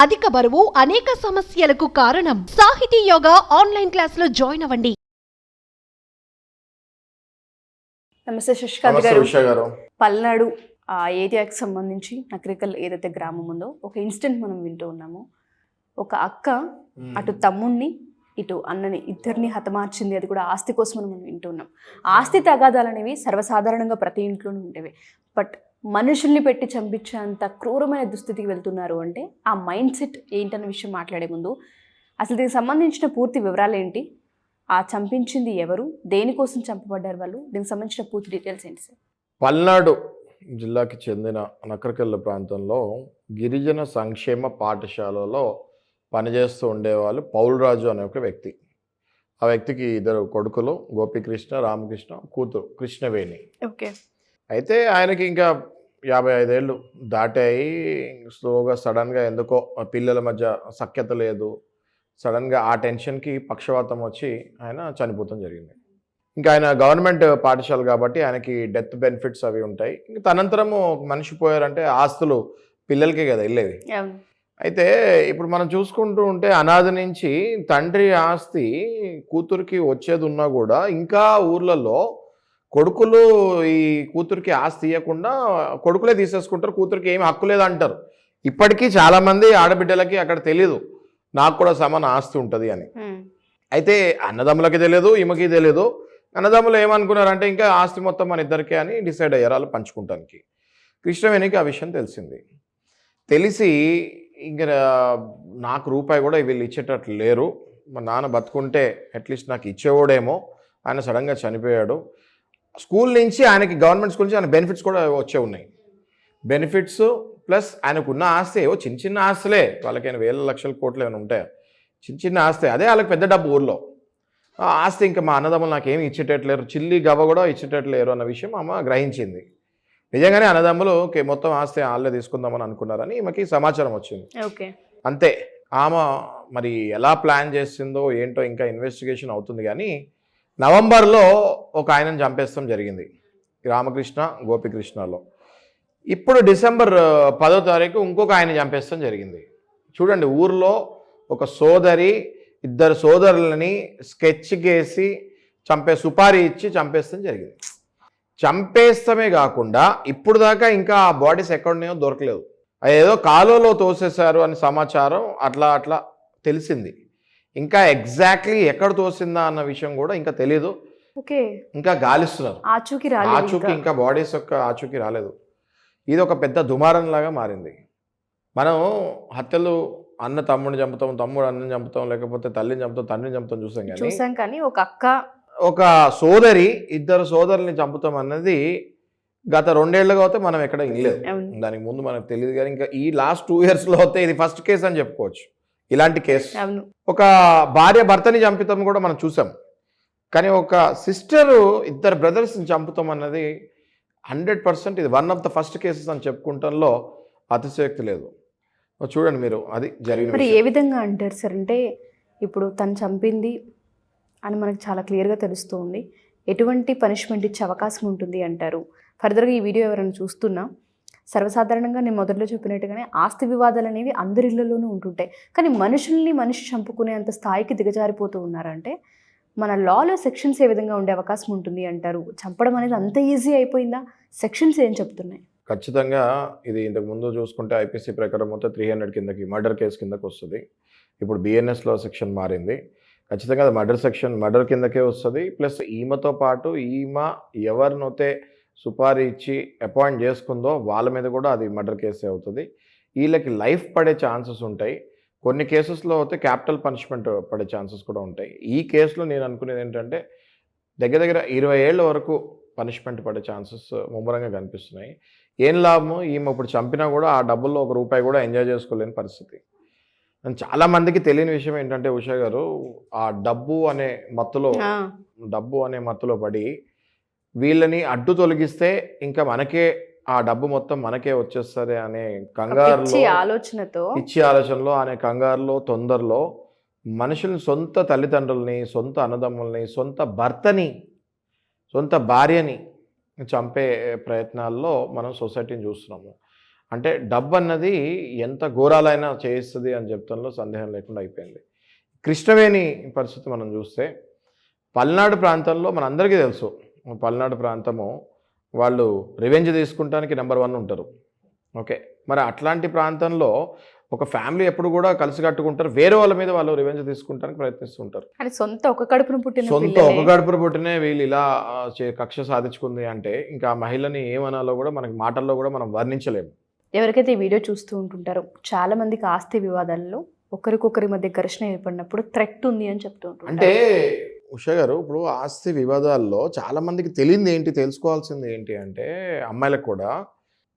అధిక బరువు అనేక సమస్యలకు కారణం. సాహితీ యోగా ఆన్లైన్ క్లాసులో జాయిన్ అవ్వండి. నమస్తే శశికాంత్ గారు. పల్నాడు ఆ ఏరియాకి సంబంధించి నకరికల్ ఏదైతే గ్రామం ఉందో ఒక ఇన్సిడెంట్ మనం వింటూ ఉన్నాము. ఒక అక్క అటు తమ్ముణ్ణి ఇటు అన్నని ఇద్దరిని హతమార్చింది. అది కూడా ఆస్తి కోసం మనం వింటూ ఉన్నాం. ఆస్తి తగాదాలు అనేవి సర్వసాధారణంగా ప్రతి ఇంట్లోనూ ఉండేవి. బట్ మనుషుల్ని పెట్టి చంపించేంత క్రూరమైన దుస్థితికి వెళ్తున్నారు అంటే ఆ మైండ్ సెట్ ఏంటన్న విషయం మాట్లాడే ముందు అసలు దీనికి సంబంధించిన పూర్తి వివరాలు ఏంటి, ఆ చంపించింది ఎవరు, దేనికోసం చంపబడ్డారు వాళ్ళు, దీనికి సంబంధించిన పూర్తి డీటెయిల్స్ ఏంటి సార్? పల్నాడు జిల్లాకి చెందిన నకరికల్ ప్రాంతంలో గిరిజన సంక్షేమ పాఠశాలలో పనిచేస్తూ ఉండేవాళ్ళు పౌల్రాజు అనే ఒక వ్యక్తి. ఆ వ్యక్తికి ఇద్దరు కొడుకులు, గోపికృష్ణ, రామకృష్ణ, కూతురు కృష్ణవేణి. ఓకే. అయితే ఆయనకి ఇంకా 55 ఏళ్ళు దాటాయి. స్లోగా సడన్గా ఎందుకో పిల్లల మధ్య సఖ్యత లేదు. సడన్గా ఆ టెన్షన్కి పక్షవాతం వచ్చి ఆయన చనిపోవడం జరిగింది. ఇంకా ఆయన గవర్నమెంట్ పాఠశాల కాబట్టి ఆయనకి డెత్ బెనిఫిట్స్ అవి ఉంటాయి. ఇంకా తనంతరము మనిషి పోయారంటే ఆస్తులు పిల్లలకే కదా వెళ్ళేవి. అయితే ఇప్పుడు మనం చూసుకుంటూ ఉంటే అనాథ నుంచి తండ్రి ఆస్తి కూతురికి వచ్చేది ఉన్నా కూడా ఇంకా ఊర్లలో కొడుకులు ఈ కూతురికి ఆస్తి ఇవ్వకుండా కొడుకులే తీసేసుకుంటారు, కూతురికి ఏమి హక్కు లేదంటారు. ఇప్పటికీ చాలామంది ఆడబిడ్డలకి అక్కడ తెలియదు నాకు కూడా సమాన ఆస్తి ఉంటుంది అని. అయితే అన్నదమ్ములకి తెలియదు, ఈమెకి తెలియదు. అన్నదమ్ములు ఏమనుకున్నారంటే ఇంకా ఆస్తి మొత్తం మన ఇద్దరికే అని డిసైడ్ అయ్యారు వాళ్ళు పంచుకుంటానికి. కృష్ణవేణికి ఆ విషయం తెలిసింది. తెలిసి ఇంకా నాకు రూపాయి కూడా వీళ్ళు ఇచ్చేటట్లు లేరు, మా నాన్న బతుకుంటే అట్లీస్ట్ నాకు ఇచ్చేవాడేమో, ఆయన సడన్గా చనిపోయాడు. స్కూల్ నుంచి ఆయనకి గవర్నమెంట్ స్కూల్ నుంచి ఆయన బెనిఫిట్స్ కూడా వచ్చే ఉన్నాయి. బెనిఫిట్స్ ప్లస్ ఆయనకున్న ఆస్తి ఏవో చిన్న చిన్న ఆస్తులే, వాళ్ళకైనా వేల లక్షల కోట్లు ఏమైనా ఉంటాయి, చిన్న చిన్న ఆస్తి, అదే వాళ్ళకి పెద్ద డబ్బు ఊర్లో. ఆ ఆస్తి ఇంకా మా అన్నదమ్ములు నాకేమి ఇచ్చేటట్లేరు, చిల్లి గవ్వ కూడా ఇచ్చేటట్లేరు అన్న విషయం అమ్మ గ్రహించింది. నిజంగానే అన్నదమ్ములు మొత్తం ఆస్తి వాళ్ళే తీసుకుందామని అనుకున్నారని ఈమెకి సమాచారం వచ్చింది. ఓకే. అంతే. ఆమె మరి ఎలా ప్లాన్ చేసిందో ఏంటో ఇంకా ఇన్వెస్టిగేషన్ అవుతుంది. కానీ నవంబర్లో ఒక ఆయనను చంపేస్తాం జరిగింది రామకృష్ణ గోపికృష్ణలో. ఇప్పుడు డిసెంబర్ 10వ తారీఖు ఇంకొక ఆయన చంపేస్తాం జరిగింది. చూడండి, ఊర్లో ఒక సోదరి ఇద్దరు సోదరులని స్కెచ్ గేసి సుపారీ ఇచ్చి చంపేస్తాం జరిగింది. చంపేస్తమే కాకుండా ఇప్పుడు దాకా ఇంకా ఆ బాడీస్ ఎక్కడున్నాయో దొరకలేదు. ఏదో కాలువలో తోసేశారు అని సమాచారం అట్లా తెలిసింది. ఇంకా ఎగ్జాక్ట్లీ ఎక్కడ తోసిందా అన్న విషయం కూడా ఇంకా తెలియదు. ఇంకా గాలిస్తున్నారు. ఆచూకీ ఇంకా బాడీస్ యొక్క ఆచూకీ రాలేదు. ఇది ఒక పెద్ద దుమారం లాగా మారింది. మనం హత్యలు అన్న తమ్ముడిని చంపుతాం, తమ్ముడు అన్నని చంపుతాం, లేకపోతే తల్లిని చంపుతాం, తండ్రిని చంపుతాం చూసాం కానీ ఒక సోదరి ఇద్దరు సోదరుల్ని చంపుతాం అన్నది గత 2 ఏళ్ళుగా అయితే మనం ఎక్కడ ఇనలేదు. దానికి ముందు మనకు తెలియదు. కానీ ఇంకా ఈ లాస్ట్ 2 yearsలో అయితే ఇది ఫస్ట్ కేసు అని చెప్పుకోవచ్చు. ఇలాంటి కేసు ఒక భార్య భర్తని చంపుతాం కూడా మనం చూసాం. కానీ ఒక సిస్టరు ఇద్దరు బ్రదర్స్ని చంపుతాం అన్నది 100% ఇది one of the first cases అని చెప్పుకుంటంలో అతిశయోక్తి లేదు. చూడండి మీరు, అది జరిగింది. ఏ విధంగా అంటారు సార్? అంటే ఇప్పుడు తను చంపింది అని మనకు చాలా క్లియర్గా తెలుస్తూ ఉంది. ఎటువంటి పనిష్మెంట్ ఇచ్చే అవకాశం ఉంటుంది అంటారు? ఫర్దర్గా ఈ వీడియో ఎవరైనా చూస్తున్నా, సర్వసాధారణంగా నేను మొదట్లో చెప్పినట్టుగానే ఆస్తి వివాదాలు అనేవి అందరి ఇళ్లలోనూ ఉంటుంటాయి. కానీ మనిషి చంపుకునే అంత స్థాయికి దిగజారిపోతూ ఉన్నారంటే మన లాలో సెక్షన్స్ ఏ విధంగా ఉండే అవకాశం ఉంటుంది అంటారు? చంపడం అనేది అంత ఈజీ అయిపోయిందా? సెక్షన్స్ ఏం చెప్తున్నాయి? ఖచ్చితంగా ఇది ఇంతకు ముందు చూసుకుంటే ఐపీసీ ప్రకారం మొత్తం 300 కిందకి మర్డర్ కేసు కిందకి వస్తుంది. ఇప్పుడు బిఎన్ఎస్లో సెక్షన్ మారింది. ఖచ్చితంగా అది మర్డర్ కిందకే వస్తుంది. ప్లస్ ఈమెతో పాటు ఈమె ఎవరినైతే సుపారీ ఇచ్చి అపాయింట్ చేసుకుందో వాళ్ళ మీద కూడా అది మర్డర్ కేసే అవుతుంది. వీళ్ళకి లైఫ్ పడే ఛాన్సెస్ ఉంటాయి. కొన్ని కేసెస్లో అయితే క్యాపిటల్ పనిష్మెంట్ పడే ఛాన్సెస్ కూడా ఉంటాయి. ఈ కేసులో నేను అనుకునేది ఏంటంటే దగ్గర 20 ఏళ్ళ వరకు పనిష్మెంట్ పడే ఛాన్సెస్ ముమ్మరంగా కనిపిస్తున్నాయి. ఏం లాభము, ఈమె ఇప్పుడు చంపినా కూడా ఆ డబ్బుల్లో ₹1 కూడా ఎంజాయ్ చేసుకోలేని పరిస్థితి. చాలామందికి తెలియని విషయం ఏంటంటే ఉషా గారు, ఆ డబ్బు అనే మత్తులో పడి వీళ్ళని అడ్డు తొలగిస్తే ఇంకా మనకే ఆ డబ్బు మొత్తం మనకే వచ్చేస్తుంది అనే ఆలోచనలో అనే కంగారులో తొందరలో మనుషుల్ని, సొంత తల్లిదండ్రుల్ని, సొంత అన్నదమ్ముల్ని, సొంత భర్తని, సొంత భార్యని చంపే ప్రయత్నాల్లో మనం సొసైటీని చూస్తున్నాము. అంటే డబ్బు అన్నది ఎంత ఘోరాలైనా చేయిస్తుంది అని చెప్తంలో సందేహం లేకుండా అయిపోయింది. కృష్ణవేణి పరిస్థితి మనం చూస్తే పల్నాడు ప్రాంతంలో మనందరికీ తెలుసు, పల్నాడు ప్రాంతము వాళ్ళు రివెంజ్ తీసుకుంటానికి నెంబర్ 1 ఉంటారు. ఓకే, మరి అట్లాంటి ప్రాంతంలో ఒక ఫ్యామిలీ ఎప్పుడు కూడా కలిసి కట్టుకుంటారు, వేరే వాళ్ళ మీద వాళ్ళు రివెంజ్ తీసుకుంటానికి ప్రయత్నిస్తుంటారు. అని సొంత ఒక కడుపును పుట్టిన సొంత పిల్లలే. ఒక గడుపున పుట్టినే వీళ్ళు ఇలా కక్ష సాధించుకుంది అంటే ఇంకా ఆ మహిళని ఏమనాలో కూడా మనకి మాటల్లో కూడా మనం వర్ణించలేము. ఎవరికైతే ఈ వీడియో చూస్తూ ఉంటుంటారో చాలా మందికి ఆస్తి వివాదాలలో ఒకరికొకరి మధ్య ఘర్షణ ఏర్పడినప్పుడు థ్రెట్ ఉంది అని చెప్తూ ఉంటారు. అంటే ఉషా గారు, ఇప్పుడు ఆస్తి వివాదాల్లో చాలా మందికి తెలియంది ఏంటి, తెలుసుకోవాల్సింది ఏంటి అంటే అమ్మాయిలకు కూడా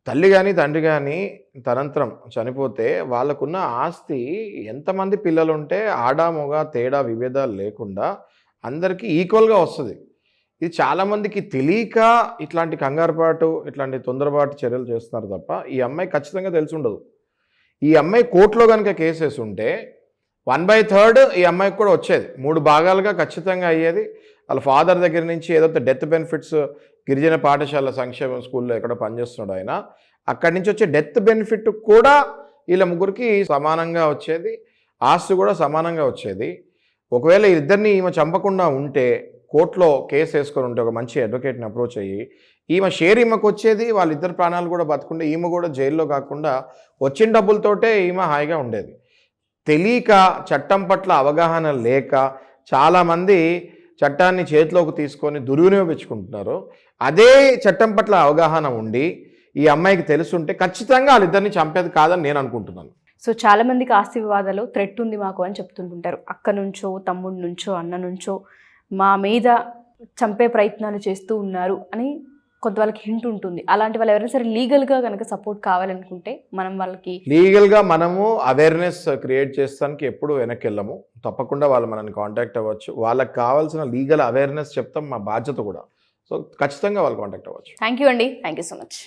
తల్లి కానీ తండ్రి కానీ తనంతరం చనిపోతే వాళ్ళకున్న ఆస్తి ఎంతమంది పిల్లలు ఉంటే ఆడ మొగ తేడా విభేదాలు లేకుండా అందరికీ ఈక్వల్గా వస్తుంది. ఇది చాలామందికి తెలియక ఇట్లాంటి కంగారుపాటు, ఇట్లాంటి తొందరపాటు చర్యలు చేస్తున్నారు తప్ప ఈ అమ్మాయి ఖచ్చితంగా తెలిసి ఉండదు. ఈ అమ్మాయి కోర్టులో కనుక కేసు వేసి ఉంటే 1/3 ఈ అమ్మాయికి కూడా వచ్చేది, 3 భాగాలుగా ఖచ్చితంగా అయ్యేది. వాళ్ళ ఫాదర్ దగ్గర నుంచి ఏదైతే డెత్ బెనిఫిట్స్ గిరిజన పాఠశాల సంక్షేమ స్కూల్లో ఎక్కడో పనిచేస్తున్నాడు ఆయన, అక్కడి నుంచి వచ్చే డెత్ బెనిఫిట్ కూడా వీళ్ళ ముగ్గురికి సమానంగా వచ్చేది, ఆస్తి కూడా సమానంగా వచ్చేది. ఒకవేళ ఇద్దరిని ఈమె చంపకుండా ఉంటే కోర్టులో కేసు వేసుకొని ఉంటే ఒక మంచి అడ్వకేట్ని అప్రోచ్ అయ్యి ఈమె షేర్ ఈమెకు వచ్చేది, వాళ్ళిద్దరు ప్రాణాలు కూడా బతుకుంటే ఈమె కూడా జైల్లో కాకుండా వచ్చిన డబ్బులతోటే ఈమె హాయిగా ఉండేది. తెలియక, చట్టం పట్ల అవగాహన లేక చాలామంది చట్టాన్ని చేతిలోకి తీసుకొని దుర్వినియోగించుకుంటున్నారు. అదే చట్టం పట్ల అవగాహన ఉండి ఈ అమ్మాయికి తెలుసుంటే ఖచ్చితంగా వాళ్ళిద్దరిని చంపేది కాదని నేను అనుకుంటున్నాను. సో చాలా మందికి ఆస్తి వివాదాలు థ్రెట్ ఉంది మాకు అని చెప్తుంటుంటారు. అక్క నుంచో, తమ్ముడి నుంచో, అన్న నుంచో మా మీద చంపే ప్రయత్నాలు చేస్తూ ఉన్నారు అని కొంత వాళ్ళకి హింట్ ఉంటుంది. అలాంటి వాళ్ళు ఎవరైనా సరే లీగల్గా కనుక సపోర్ట్ కావాలనుకుంటే మనం వాళ్ళకి లీగల్గా మనము అవేర్నెస్ క్రియేట్ చేస్తానికి ఎప్పుడు వెనక్కి వెళ్ళము. తప్పకుండా వాళ్ళు మనల్ని కాంటాక్ట్ అవ్వచ్చు. వాళ్ళకి కావాల్సిన లీగల్ అవేర్నెస్ చెప్తాం, మా బాధ్యత కూడా. సో ఖచ్చితంగా వాళ్ళు కాంటాక్ట్ అవ్వచ్చు. థ్యాంక్ యూ అండి, థ్యాంక్ యూ సో మచ్.